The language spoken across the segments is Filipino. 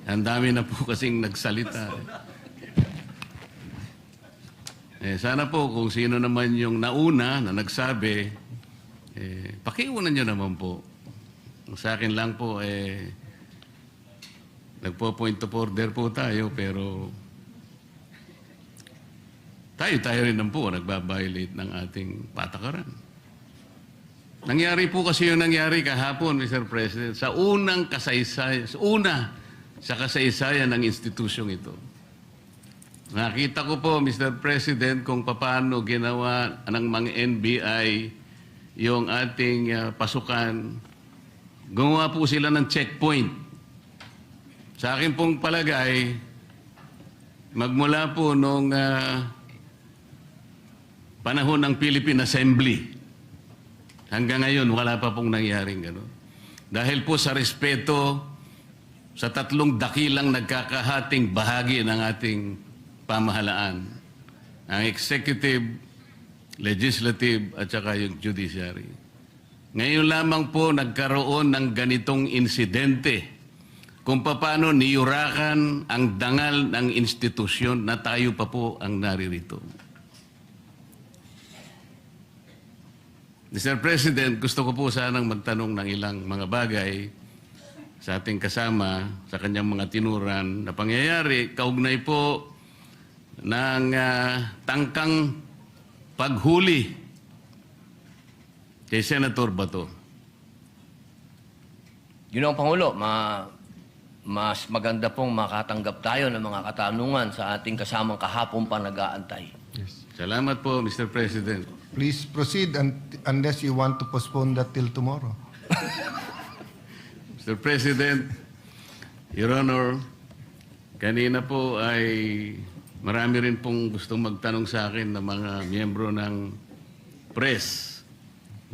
Ang dami na po kasing nagsalita. Sana po kung sino naman yung nauna na nagsabi, pakiunan nyo naman po. Sa akin lang po, nagpo-point of order po tayo, pero tayo rin naman po nagbabiolate ng ating patakaran. Nangyari po kasi yung nangyari kahapon, Mr. President, sa unang kasaysayan, sa kasaysayan ng institusyong ito. Nakita ko po, Mr. President, kung paano ginawa ng mga NBI yung ating pasukan. Gumawa po sila ng checkpoint. Sa akin pong palagay, magmula po nung panahon ng Philippine Assembly, hanggang ngayon, wala pa pong nangyaring gano'n. Dahil po sa respeto sa tatlong dakilang nagkakahating bahagi ng ating pamahalaan, ang executive, legislative, at saka yung judiciary. Ngayon lamang po nagkaroon ng ganitong insidente kung paano niyurakan ang dangal ng institusyon na tayo pa po ang naririto. Mr. President, gusto ko po sanang magtanong ng ilang mga bagay sa ating kasama, sa kanyang mga tinuran na pangyayari, kaugnay po ng tangkang paghuli kay Senator Bato. Ginoong Pangulo, mas maganda pong makatanggap tayo ng mga katanungan sa ating kasamang kahapon pa nag-aantay. Yes. Salamat po, Mr. President. Please proceed unless you want to postpone that till tomorrow. Mr. President, Your Honor, kanina po ay marami rin pong gustong magtanong sa akin ng mga miyembro ng press.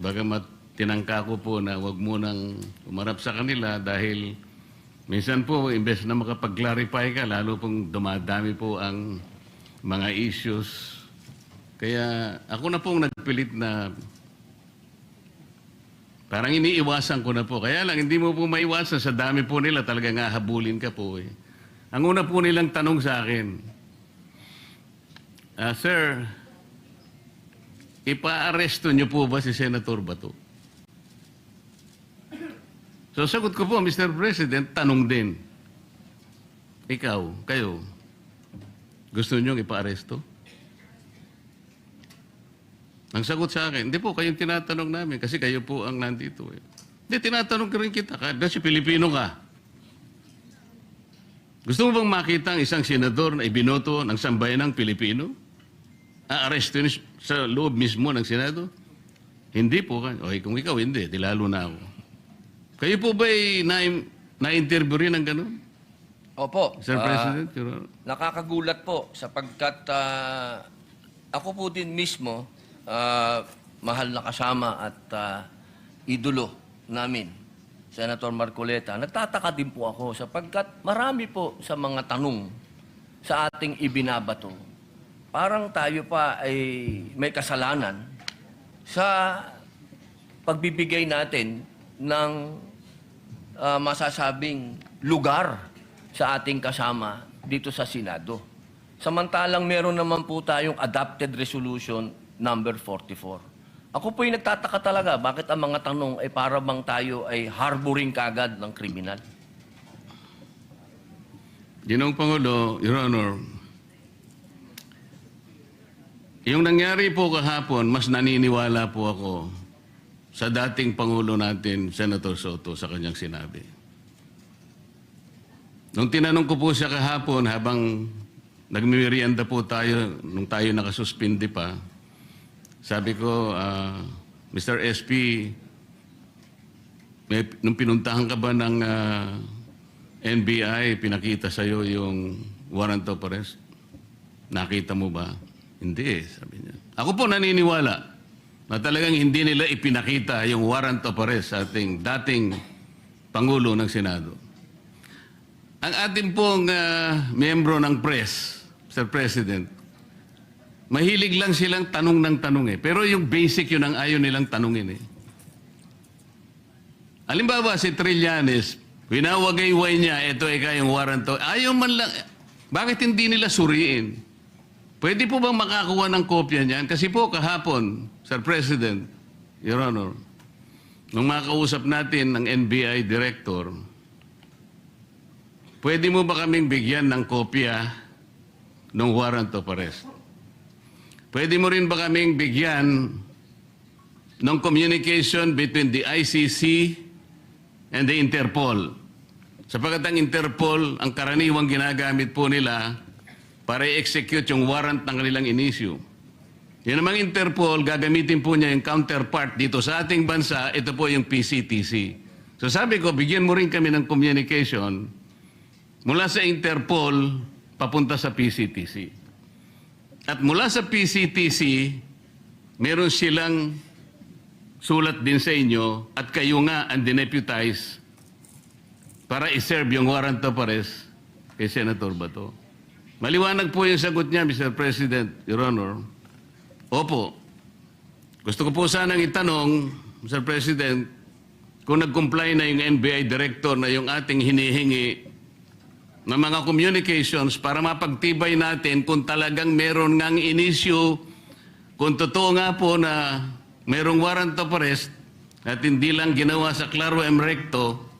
Bagamat tinangka ko po na wag munang umarap sa kanila dahil minsan po, imbes na makapag-clarify ka, lalo pong dumadami po ang mga issues. Kaya ako na pong nagpilit na parang iniiwasan ko na po. Kaya lang, hindi mo po maiwasan. Sa dami po nila, talagang hahabulin ka po. Ang una po nilang tanong sa akin, Sir, ipa-aresto niyo po ba si Senator Bato? So, sagot ko po, Mr. President, tanong din. Ikaw, kayo, gusto niyo ipa-aresto? Ang sagot sa akin, hindi po, kayong tinatanong namin kasi kayo po ang nandito. Hindi, tinatanong ka rin kita. Kasi Pilipino ka. Gusto mo bang makita ang isang senador na ibinoto ng sambayanang Pilipino? Aaresto sa loob mismo ng Senado? Hindi po. Okay, kung ikaw hindi, lalo na ako. Kayo po ba'y na-interview rin ng gano'n? Opo. Sir President? Nakakagulat po sapagkat ako po din mismo, mahal na kasama at idolo namin, Senator Marcoleta. Nagtataka din po ako sapagkat marami po sa mga tanong sa ating ibinabato. Parang tayo pa ay may kasalanan sa pagbibigay natin ng masasabing lugar sa ating kasama dito sa Senado. Samantalang meron naman po tayong adopted resolution number 44. Ako po yung nagtataka talaga bakit ang mga tanong ay para bang tayo ay harboring kagad ng kriminal. Ginoong Pangulo, Your Honor, yung nangyari po kahapon, mas naniniwala po ako sa dating Pangulo natin, Senator Soto, sa kanyang sinabi. Nung tinanong ko po siya kahapon, habang nagmimerienda po tayo, nung tayo nakasuspindi pa, sabi ko, Mr. SP, nung pinuntahan ka ba ng NBI, pinakita sa'yo yung warrant of arrest? Nakita mo ba? Hindi, sabi niya. Ako po naniniwala na talagang hindi nila ipinakita yung warrant of arrest sa ating dating Pangulo ng Senado. Ang ating pong miyembro ng press, Mr. President, mahilig lang silang tanong ng tanong eh. Pero yung basic yun ang ayaw nilang tanongin eh. Halimbawa si Trillanes, Winawagayway niya, ito yung warrant to. Ayaw man lang, bakit hindi nila suriin? Pwede po bang makakuha ng kopya niyan? Kasi po kahapon, Sir President, Your Honor, nung makausap natin ng NBI Director, pwede mo ba kaming bigyan ng kopya ng warrant of arrest? Pwede mo rin ba kaming bigyan ng communication between the ICC and the Interpol? Sapagkat ang Interpol, ang karaniwang ginagamit po nila para i-execute yung warrant ng kanilang in-issue. Yun namang Interpol, gagamitin po niya yung counterpart dito sa ating bansa, ito po yung PCTC. So sabi ko, bigyan mo rin kami ng communication mula sa Interpol papunta sa PCTC. At mula sa PCTC, meron silang sulat din sa inyo at kayo nga ang dineputize para i-serve yung warrant of arrest kay Senator Bato. Maliwanag po yung sagot niya, Mr. President, Your Honor. Opo. Gusto ko po sanang itanong, Mr. President, kung nag-comply na yung NBI Director na yung ating hinihingi ng mga communications para mapagtibay natin kung talagang meron ngang in-issue, kung totoo nga po na merong warrant of arrest at hindi lang ginawa sa Claro M. Recto,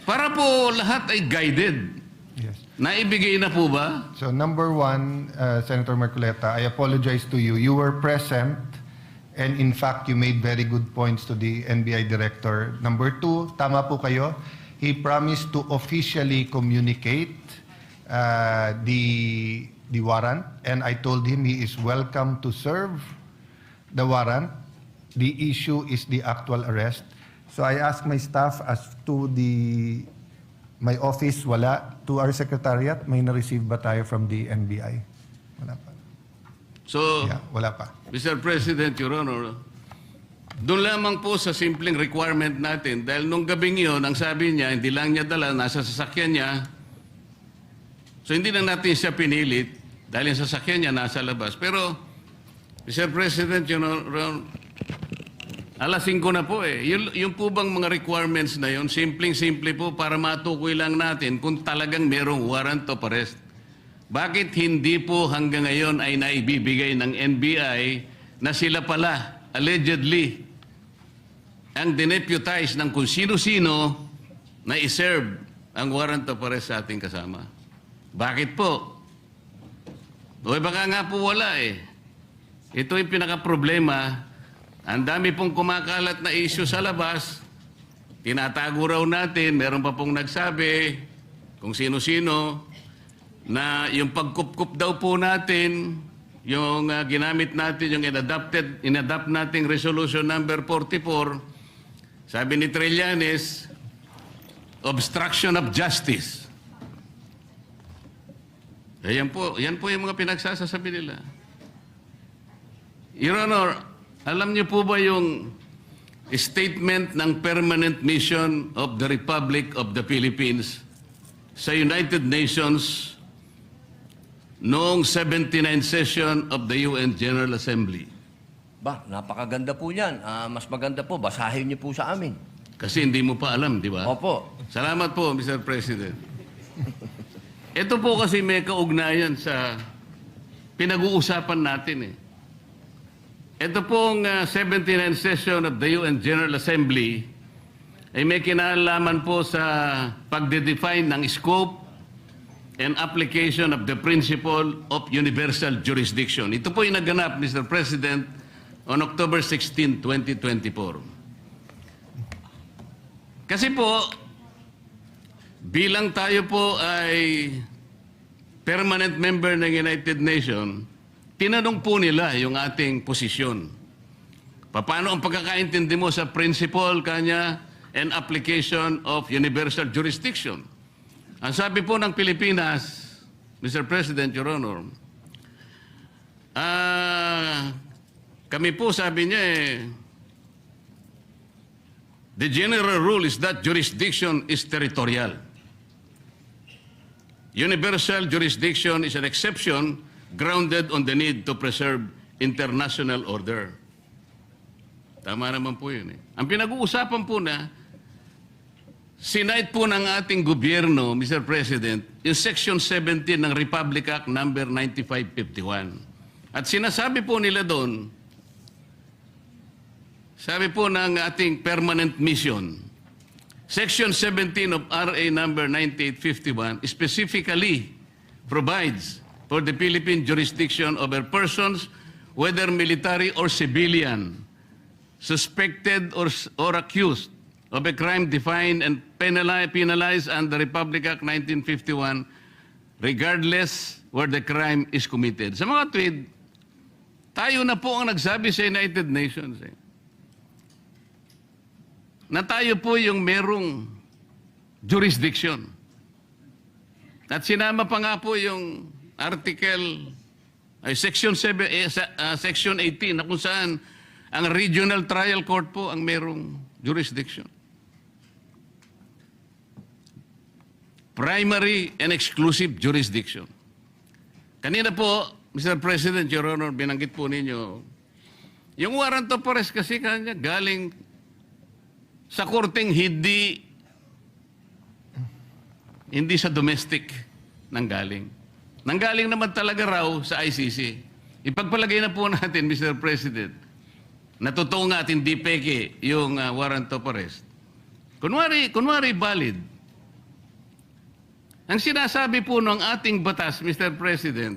para po lahat ay guided. Yes. Naibigay na po ba? So number one, Senator Marcoleta, I apologize to you. You were present and in fact, you made very good points to the NBI Director. Number two, tama po kayo. He promised to officially communicate the warrant and I told him he is welcome to serve the warrant. The issue is the actual arrest. So I asked my staff as to my office, wala. To our secretariat, may na-receive ba tayo from the NBI? Wala pa. So, Yeah, wala pa. Mr. President, Your Honor, doon lamang po sa simpleng requirement natin, dahil nung gabing yun, ang sabi niya, hindi lang niya dala, nasa sasakyan niya. So, hindi na natin siya pinilit, dahil yung sasakyan niya nasa labas. Pero, Mr. President, Your Honor, alas 5 na po eh. Yung po bang mga requirements na yun, simpleng-simple po para matukoy lang natin kung talagang merong warrant of arrest. Bakit hindi po hanggang ngayon ay naibibigay ng NBI na sila pala, allegedly, ang dineputize ng kung sino-sino na iserve ang warrant of arrest sa ating kasama? Bakit po? O baka nga po wala eh. Ito yung pinaka-problema. Ang dami pong kumakalat na issue sa labas, tinatago raw natin, meron pa pong nagsabi, kung sino-sino, na yung pagkup-kup daw po natin, yung ginamit natin, yung inadapt nating resolution number 44, sabi ni Trillanes, obstruction of justice. Yan po yung mga pinagsasasabi nila. Your Honor, alam niyo po ba yung statement ng Permanent Mission of the Republic of the Philippines sa United Nations noong 79th session of the UN General Assembly? Ba, napakaganda po yan. Mas maganda po, basahin niyo po sa amin. Kasi hindi mo pa alam, di ba? Opo. Salamat po, Mr. President. Ito po kasi may kaugnayan sa pinag-uusapan natin eh. Ito pong 79th session of the UN General Assembly ay may kinalaman po sa pagde-define ng scope and application of the principle of universal jurisdiction. Ito po yung naganap, Mr. President, on October 16, 2024. Kasi po, bilang tayo po ay permanent member ng United Nations, tinanong po nila yung ating posisyon. Paano ang pagkakaintindi mo sa principle kanya and application of universal jurisdiction? Ang sabi po ng Pilipinas, Mr. President, Your Honor, kami po sabi niya the general rule is that jurisdiction is territorial. Universal jurisdiction is an exception grounded on the need to preserve international order. Tama naman po yun eh. Ang pinag-uusapan po na, Sinight po ng ating gobyerno, Mr. President, yung Section 17 ng Republic Act number 9551. At sinasabi po nila doon, sabi po ng ating permanent mission, Section 17 of RA number 9851 specifically provides for the Philippine jurisdiction over persons, whether military or civilian, suspected or accused of a crime defined and penalized under Republic Act 1951, regardless where the crime is committed. Sa mga tweet, tayo na po ang nagsabi sa United Nations na tayo po yung merong jurisdiction. At sinama pa nga po yung Section 18 na kung saan ang Regional Trial Court po ang merong jurisdiction. Primary and exclusive jurisdiction. Kanina po, Mr. President, Your Honor, binanggit po ninyo, yung warrant of arrest kasi kanya galing sa korteng hindi sa domestic nanggaling. Nanggaling naman talaga raw sa ICC. Ipagpalagay na po natin, Mr. President, na totoo nga at hindi peke yung warrant of arrest. Kunwari valid. Ang sinasabi po ng ating batas, Mr. President,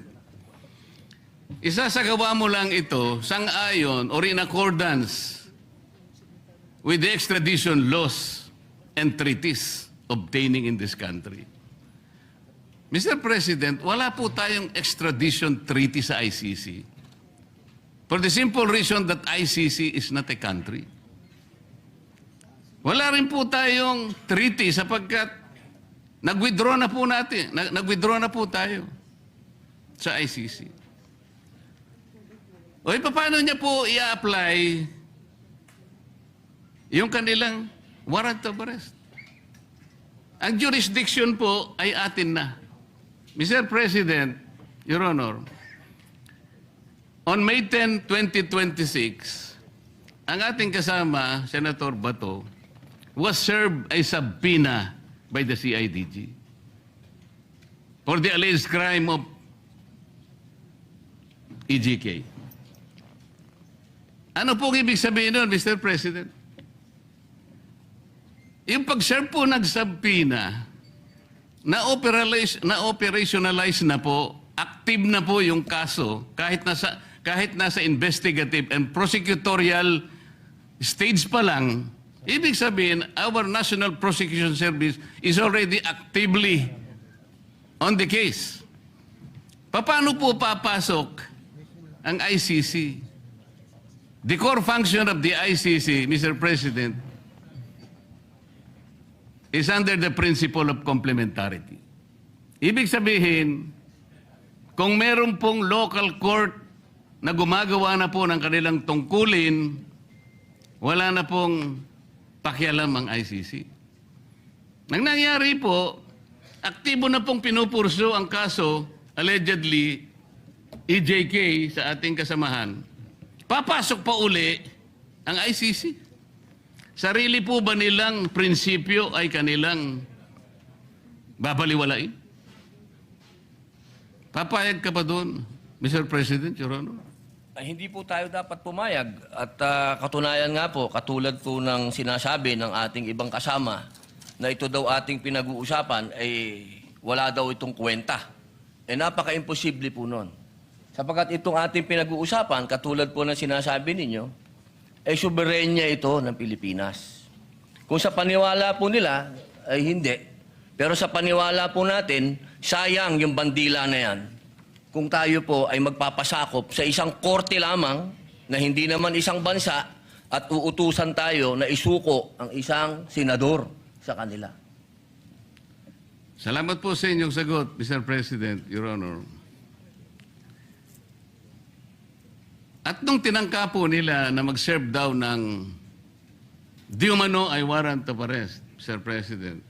isasagawa mo lang ito sang-ayon or in accordance with the extradition laws and treaties obtaining in this country. Mr. President, wala po tayong extradition treaty sa ICC for the simple reason that ICC is not a country. Wala rin po tayong treaty sapagkat nag-withdraw na po tayo sa ICC. O paano niya po i-apply yung kanilang warrant of arrest? Ang jurisdiction po ay atin na. Mr. President, Your Honor, on May 10, 2026, ang ating kasama, Senator Bato, was served a subpoena by the CIDG for the alleged crime of EJK. Ano pong ibig sabihin nun, Mr. President? Yung pag-serve po ng subpoena, na-operationalize na po, active na po yung kaso, kahit nasa investigative and prosecutorial stage pa lang, ibig sabihin, our National Prosecution Service is already actively on the case. Paano po papasok ang ICC? The core function of the ICC, Mr. President, is under the principle of complementarity. Ibig sabihin, kung meron pong local court na gumagawa na po ng kanilang tungkulin, wala na pong pakialam ang ICC. Nang nangyari po, aktibo na pong pinupurso ang kaso, allegedly, EJK sa ating kasamahan. Papasok pa uli ang ICC. Sarili po ba nilang prinsipyo ay kanilang babaliwalain? Papayag ka pa doon, Mr. President, Your Honor? Ay, hindi po tayo dapat pumayag. At katunayan nga po, katulad po ng sinasabi ng ating ibang kasama na ito daw ating pinag-uusapan, ay wala daw itong kwenta. Napaka-imposible po nun. Sapagkat itong ating pinag-uusapan, katulad po ng sinasabi ninyo, ay soberenya ito ng Pilipinas. Kung sa paniwala po nila, ay hindi. Pero sa paniwala po natin, sayang yung bandila na yan kung tayo po ay magpapasakop sa isang korte lamang na hindi naman isang bansa at uutusan tayo na isuko ang isang senador sa kanila. Salamat po sa inyong sagot, Mr. President, Your Honor. At nung tinangka po nila na mag-serve daw ng di umano ay warrant of arrest, Mr. President,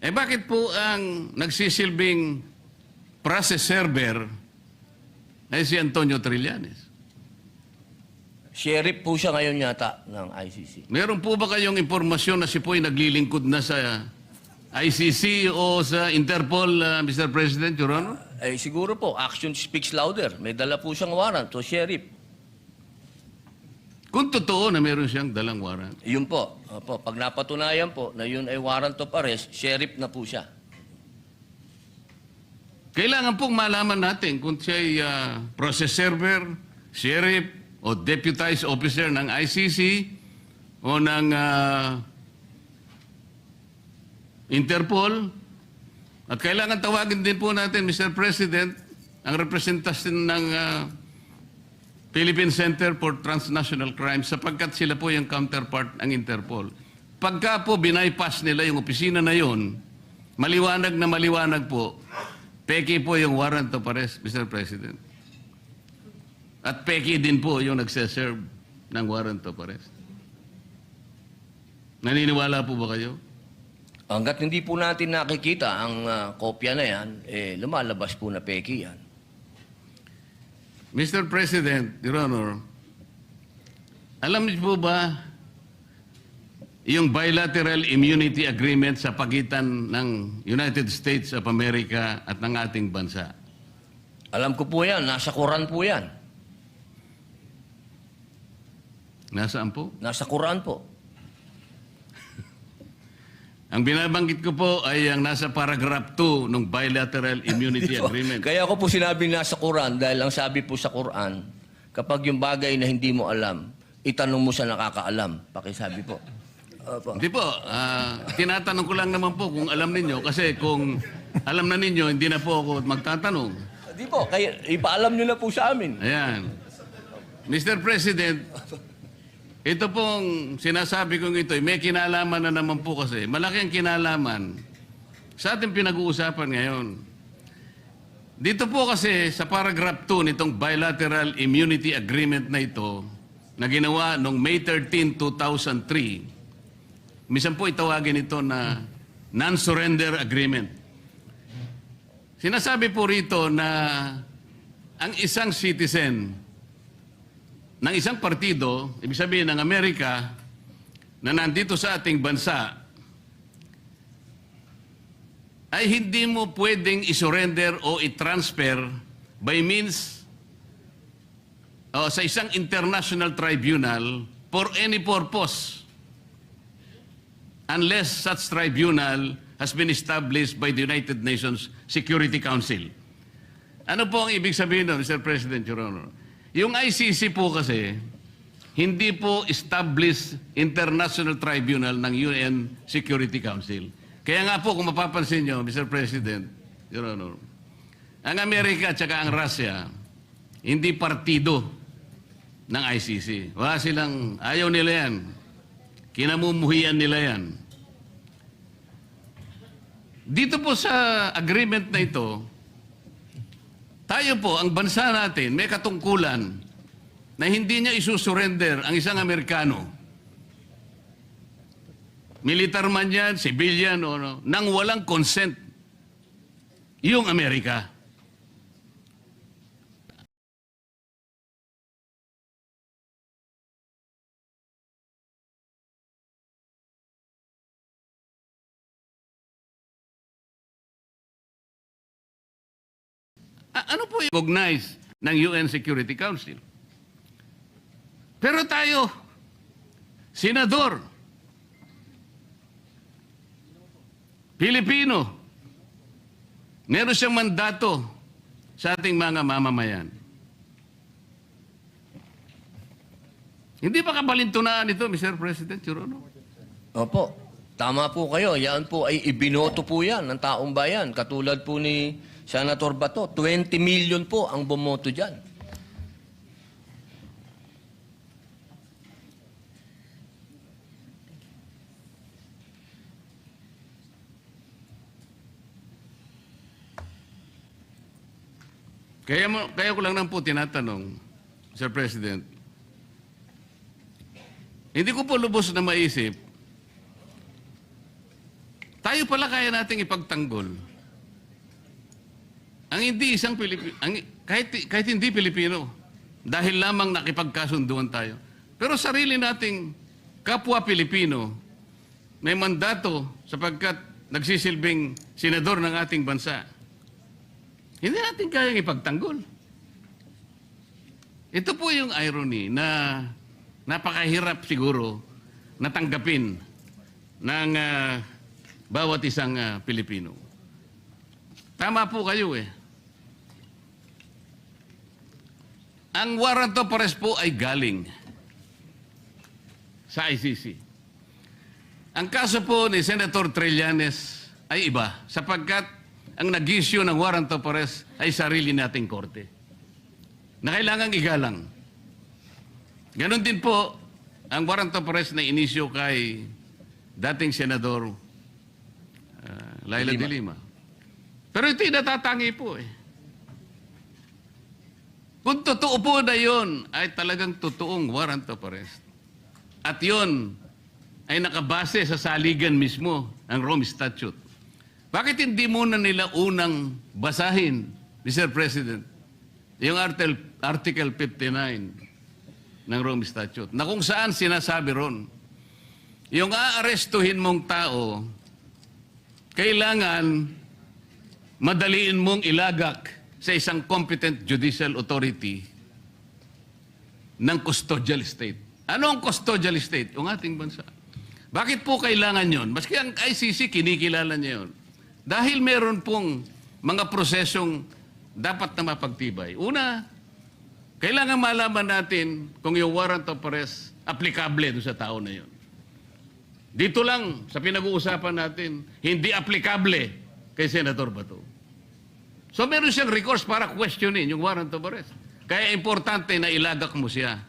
bakit po ang nagsisilbing process server ay si Antonio Trillanes? Sheriff po siya ngayon yata ng ICC. Meron po ba kayong impormasyon na si Poy naglilingkod na sa ICC o sa Interpol, Mr. President, Your Honor? Eh, siguro po, action speaks louder. May dala po siyang warrant o sheriff. Kung totoo na meron siyang dalang warrant. Yun po. Opo, pag napatunayan po na yun ay warrant of arrest, sheriff na po siya. Kailangan pong malaman natin kung siya ay process server, sheriff, o deputized officer ng ICC o ng Interpol. At kailangan tawagin din po natin, Mr. President, ang representasyon ng Philippine Center for Transnational Crimes sapagkat sila po yung counterpart ng Interpol. Pagka po binaypass nila yung opisina na yon, maliwanag na maliwanag po, peki po yung warrant of arrest, Mr. President. At peki din po yung nagseserve ng warrant of arrest. Naniniwala po ba kayo? Hanggat hindi po natin nakikita ang kopya na yan, lumalabas po na peki yan. Mr. President, Your Honor, alam niyo po ba yung bilateral immunity agreement sa pagitan ng United States of America at ng ating bansa? Alam ko po yan, nasa Quran po yan. Nasaan po? Nasa Quran po. Ang binabanggit ko po ay ang nasa paragraph 2 ng bilateral immunity agreement. Kaya ko po sinabi nasa Quran dahil ang sabi po sa Quran, kapag yung bagay na hindi mo alam, itanong mo sa nakakaalam. Pakisabi po. Opo. Hindi po, tinatanong ko lang naman po kung alam ninyo kasi kung alam na ninyo, hindi na po ako magtatanong. Di po, kaya ipaalam nyo na po sa amin. Ayan. Mr. President, ito pong sinasabi kong ito, may kinalaman na naman po kasi. Malaking kinalaman sa ating pinag-uusapan ngayon. Dito po kasi sa paragraph 2 nitong bilateral immunity agreement na ito na ginawa noong May 13, 2003, minsan po itawagin ito na non-surrender agreement. Sinasabi po rito na ang isang citizen ng isang partido, ibig sabihin ng Amerika, na nandito sa ating bansa, ay hindi mo pwedeng isurrender o i-transfer by means sa isang international tribunal for any purpose unless such tribunal has been established by the United Nations Security Council. Ano po ang ibig sabihin nun, Mr. President, Your Honor? Yung ICC po kasi, hindi po established international tribunal ng UN Security Council. Kaya nga po, kung mapapansin nyo, Mr. President, Your Honor, ang Amerika at saka ang Russia, hindi partido ng ICC. Wala silang, ayaw nila yan. Kinamumuhian nila yan. Dito po sa agreement na ito, tayo po, ang bansa natin, may katungkulan na hindi niya isusurrender ang isang Amerikano. Militar man yan, civilian, o no, nang walang consent. Yung Amerika. Ano po yung recognize ng UN Security Council? Pero tayo, senador, Pilipino, meron siyang mandato sa ating mga mamamayan. Hindi ba kabalintunaan ito, Mr. President, Your Honor? Opo, tama po kayo. Yan po ay ibinoto po yan ng taong bayan. Katulad po ni Senator Bato, 20 million po ang bumoto dyan. Kaya ko lang nang po tinatanong, Mr. President, hindi ko po lubos na maisip, tayo pala kaya nating ipagtanggol ang hindi isang Pilipino, kahit hindi Pilipino, dahil lamang nakipagkasunduan tayo. Pero sarili nating kapwa Pilipino may mandato sapagkat nagsisilbing senador ng ating bansa. Hindi natin kayang ipagtanggol. Ito po yung irony na napakahirap siguro natanggapin ng bawat isang Pilipino. Tama po kayo eh. Ang warrant of arrest po ay galing sa ICC. Ang kaso po ni Senator Trillanes ay iba sapagkat ang nag-issue ng warrant of arrest ay sarili nating korte na kailangang igalang. Ganon din po ang warrant of arrest na inisyo kay dating Senador Laila de Lima. Pero ito'y natatangi po eh. Kung totoo po na yun, ay talagang totoong warrant of arrest. At yun ay nakabase sa saligan mismo, ang Rome Statute. Bakit hindi muna nila unang basahin, Mr. President, yung Article 59 ng Rome Statute, na kung saan sinasabi ron, yung aarestuhin mong tao, kailangan madaliin mong ilagak sa isang competent judicial authority ng custodial state. Ano ang custodial state? Yung ating bansa. Bakit po kailangan yon? Maski ang ICC, kinikilala niya yun. Dahil meron pong mga prosesong dapat na mapagtibay. Una, kailangan malaman natin kung yung warrant of arrest aplikable doon sa tao na yun. Dito lang, sa pinag-uusapan natin, hindi aplikable kay Senator Bato. So meron siyang recourse para questionin yung warrant of arrest. Kaya importante na ilagak mo siya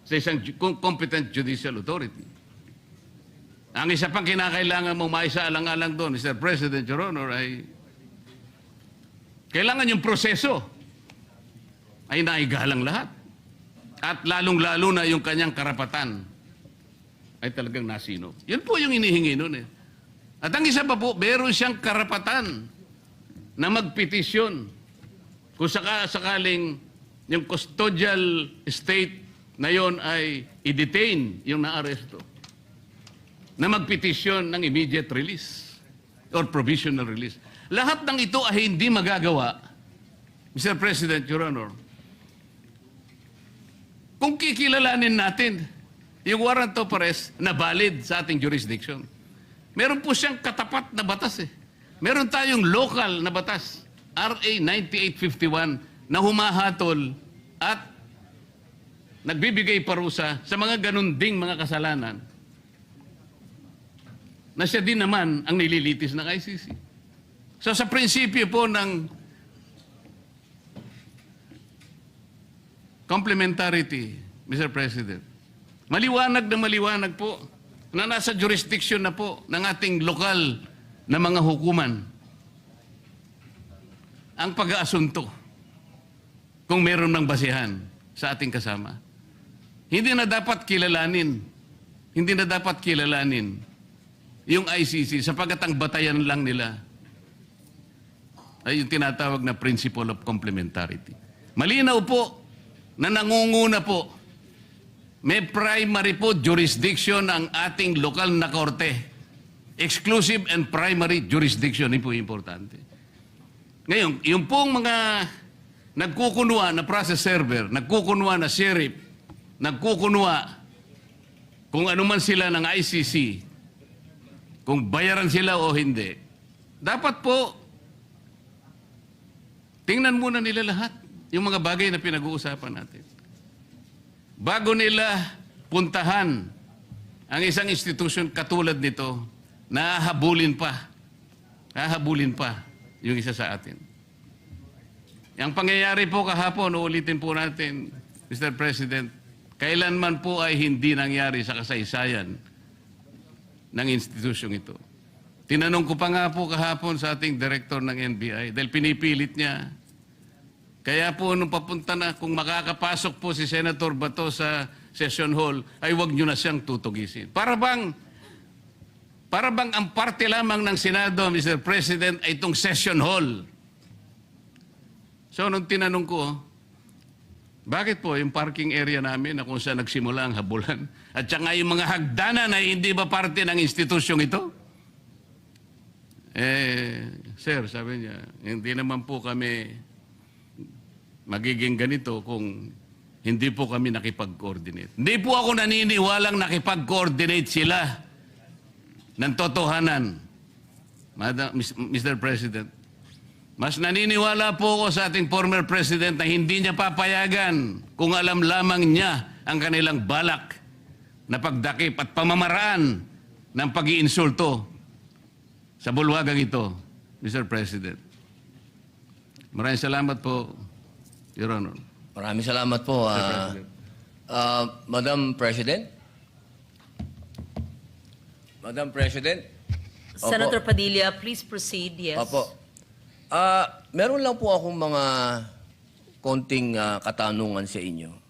sa isang competent judicial authority. Ang isa pang kinakailangan mong maisaalang-alang doon, Mr. President, Your Honor, ay kailangan yung proseso ay naigalang lahat. At lalong-lalo na yung kanyang karapatan ay talagang nasino. Yun po yung inihingi nun eh. At ang isa pa po, meron siyang karapatan na magpetisyon kung sakaling yung custodial state na yon ay i-detain yung naaresto, na magpetisyon ng immediate release or provisional release. Lahat ng ito ay hindi magagawa, Mr. President, Your Honor, kung kikilalanin natin yung warrant of arrest na valid sa ating jurisdiction. Meron po siyang katapat na batas eh. Meron tayong local na batas, RA 9851, na humahatol at nagbibigay parusa sa mga ganun ding mga kasalanan na siya din naman ang nililitis ng ICC. So sa prinsipyo po ng complementarity, Mr. President, maliwanag na maliwanag po na nasa jurisdiction na po ng ating lokal na mga hukuman ang pag-aasunto kung meron ng basihan sa ating kasama. Hindi na dapat kilalanin yung ICC sapagkat ang batayan lang nila ay yung tinatawag na principle of complementarity. Malinaw po na nangunguna po, may primary po jurisdiction ang ating lokal na korte. Exclusive and primary jurisdiction, yun po importante. Ngayon, yung pong mga nagkukunwa na process server, nagkukunwa na sheriff, nagkukunwa kung ano man sila ng ICC, kung bayaran sila o hindi, dapat po tingnan muna nila lahat yung mga bagay na pinag-uusapan natin. Bago nila puntahan ang isang institusyon katulad nito, nahahabulin pa yung isa sa atin. Ang pangyayari po kahapon, uulitin po natin, Mr. President, kailanman po ay hindi nangyari sa kasaysayan ng institusyong ito. Tinanong ko pa nga po kahapon sa ating director ng NBI dahil pinipilit niya. Kaya po nung papunta na, kung makakapasok po si Senator Bato sa session hall, ay wag nyo na siyang tutugisin. Para bang ang parte lamang ng Senado, Mr. President, ay itong session hall. So nung tinanong ko, Bakit po yung parking area namin na kung saan nagsimula ang habulan at saka yung mga hagdanan na hindi ba parte ng institusyong ito? Sir, sabi niya, hindi naman po kami magiging ganito kung hindi po kami nakipag-coordinate. Hindi po ako naniniwalang nakipag-coordinate sila ng totohanan. Mr. President, mas naniniwala po ako sa ating former President na hindi niya papayagan kung alam lamang niya ang kanilang balak na pagdakip at pamamaraan ng pag-iinsulto sa bulwagang ito, Mr. President. Maraming salamat po, Your Honor. Maraming salamat po. President. Madam President? Madam President? Opo. Senator Padilla, please proceed. Yes. Opo. Meron lang po akong mga konting katanungan sa inyo.